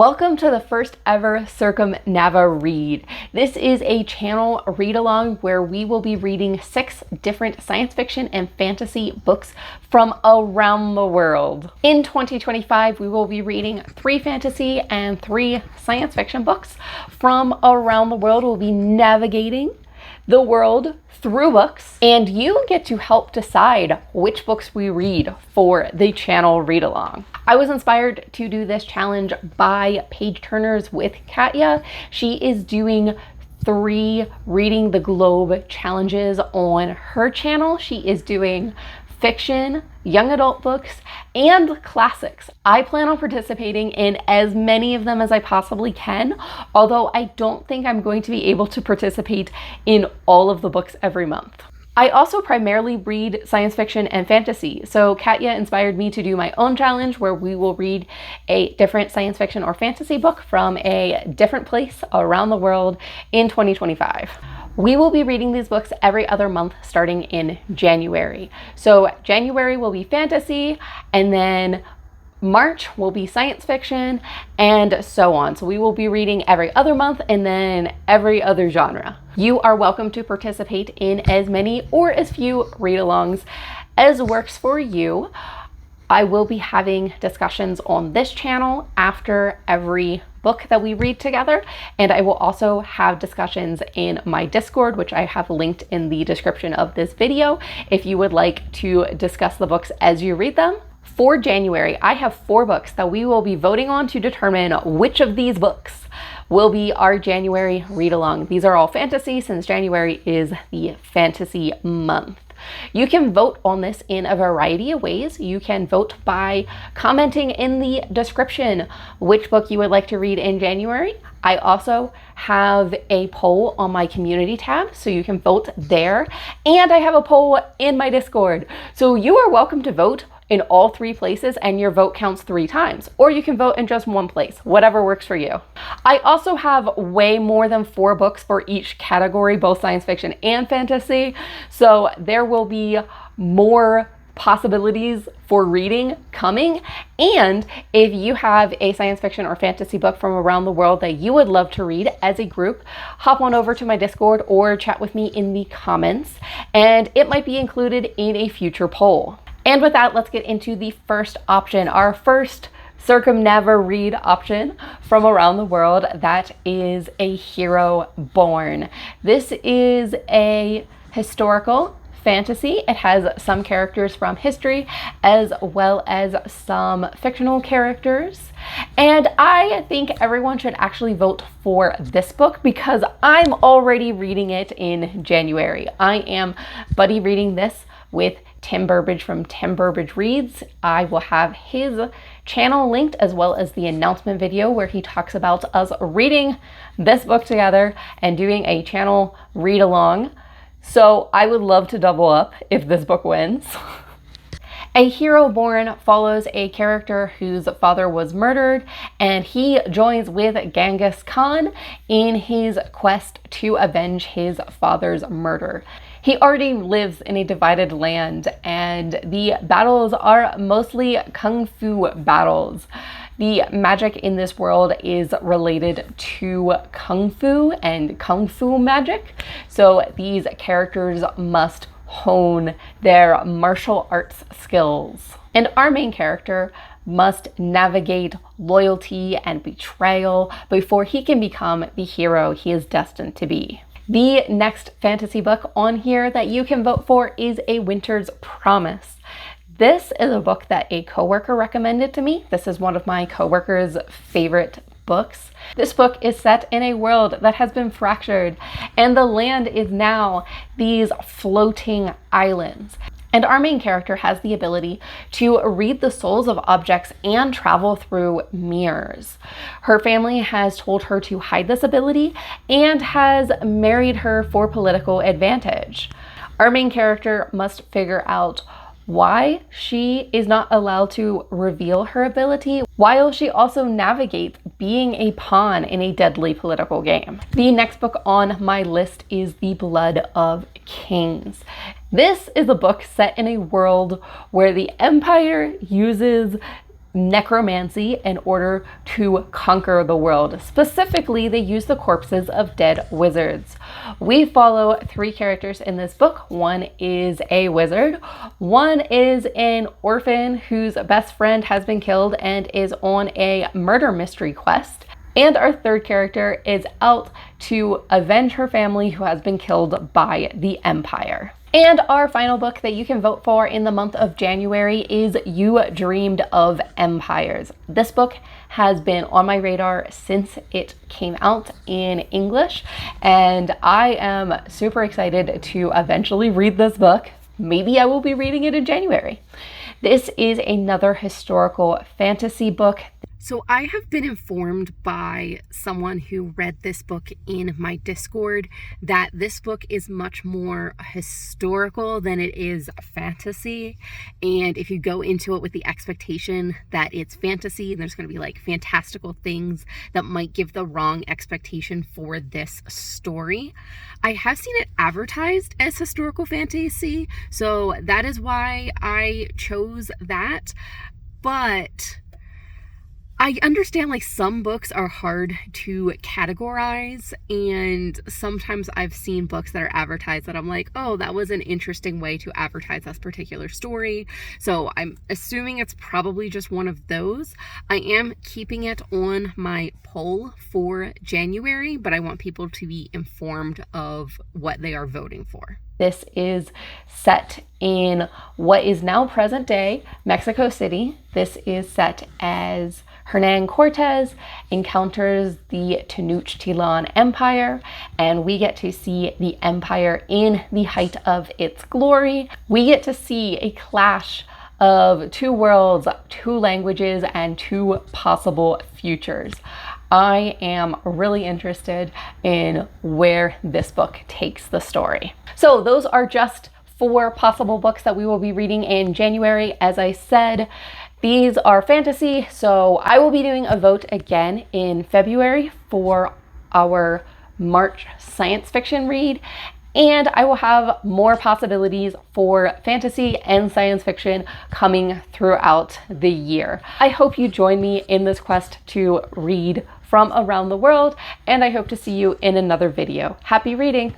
Welcome to the first ever Circumnavi-Read. This is a channel read-along where we will be reading 6 different science fiction and fantasy books from around the world. In 2025, we will be reading 3 fantasy and 3 science fiction books from around the world. We'll be navigating the world through books, and you get to help decide which books we read for the channel read along. I was inspired to do this challenge by Page Turners with Katya. She is doing 3 Reading the Globe challenges on her channel. She is doing fiction, young adult books, and classics. I plan on participating in as many of them as I possibly can, although I don't think I'm going to be able to participate in all of the books every month. I also primarily read science fiction and fantasy, so Katya inspired me to do my own challenge where we will read a different science fiction or fantasy book from a different place around the world in 2025. We will be reading these books every other month starting in January. So January will be fantasy, and then March will be science fiction, and so on. So we will be reading every other month and then every other genre. You are welcome to participate in as many or as few read-alongs as works for you. I will be having discussions on this channel after every book that we read together, and I will also have discussions in my Discord, which I have linked in the description of this video if you would like to discuss the books as you read them. For January, I have 4 books that we will be voting on to determine which of these books will be our January read-along. These are all fantasy, since January is the fantasy month. You can vote on this in a variety of ways. You can vote by commenting in the description which book you would like to read in January. I also have a poll on my community tab, so you can vote there. And I have a poll in my Discord. So you are welcome to vote in all 3 places, and your vote counts 3 times, or you can vote in just one place, whatever works for you. I also have way more than 4 books for each category, both science fiction and fantasy, so there will be more possibilities for reading coming. And if you have a science fiction or fantasy book from around the world that you would love to read as a group, hop on over to my Discord or chat with me in the comments, and it might be included in a future poll. And with that, let's get into the first option, our first Circumnavi-Read option from around the world. That is A Hero Born. This is a historical fantasy. It has some characters from history as well as some fictional characters. And I think everyone should actually vote for this book because I'm already reading it in January. I am buddy reading this with Tim Burbage from Tim Burbage Reads. I will have his channel linked as well as the announcement video where he talks about us reading this book together and doing a channel read along. So I would love to double up if this book wins. A Hero Born follows a character whose father was murdered, and he joins with Genghis Khan in his quest to avenge his father's murder. He already lives in a divided land, and the battles are mostly kung fu battles. The magic in this world is related to kung fu and kung fu magic, so these characters must hone their martial arts skills. And our main character must navigate loyalty and betrayal before he can become the hero he is destined to be. The next fantasy book on here that you can vote for is A Winter's Promise. This is a book that a coworker recommended to me. This is one of my coworker's favorite books. This book is set in a world that has been fractured, and the land is now these floating islands. And our main character has the ability to read the souls of objects and travel through mirrors. Her family has told her to hide this ability and has married her for political advantage. Our main character must figure out why she is not allowed to reveal her ability, while she also navigates being a pawn in a deadly political game. The next book on my list is The Blood of Kings. This is a book set in a world where the Empire uses necromancy in order to conquer the world. Specifically, they use the corpses of dead wizards. We follow three characters in this book. One is a wizard, one is an orphan whose best friend has been killed and is on a murder mystery quest, and our third character is out to avenge her family who has been killed by the Empire. And our final book that you can vote for in the month of January is You Dreamed of Empires. This book has been on my radar since it came out in English, and I am super excited to eventually read this book. Maybe I will be reading it in January. This is another historical fantasy book. So I have been informed by someone who read this book in my Discord that this book is much more historical than it is fantasy. And if you go into it with the expectation that it's fantasy and there's going to be like fantastical things, that might give the wrong expectation for this story. I have seen it advertised as historical fantasy, so that is why I chose that. But I understand like some books are hard to categorize, and sometimes I've seen books that are advertised that I'm like, oh, that was an interesting way to advertise this particular story. So I'm assuming it's probably just one of those. I am keeping it on my poll for January, but I want people to be informed of what they are voting for. This is set in what is now present day Mexico City. This is set as Hernan Cortez encounters the Tenochtitlan Empire, and we get to see the empire in the height of its glory. We get to see a clash of two worlds, two languages, and two possible futures. I am really interested in where this book takes the story. So those are just 4 possible books that we will be reading in January. As I said, these are fantasy, so I will be doing a vote again in February for our March science fiction read, and I will have more possibilities for fantasy and science fiction coming throughout the year. I hope you join me in this quest to read from around the world, and I hope to see you in another video. Happy reading!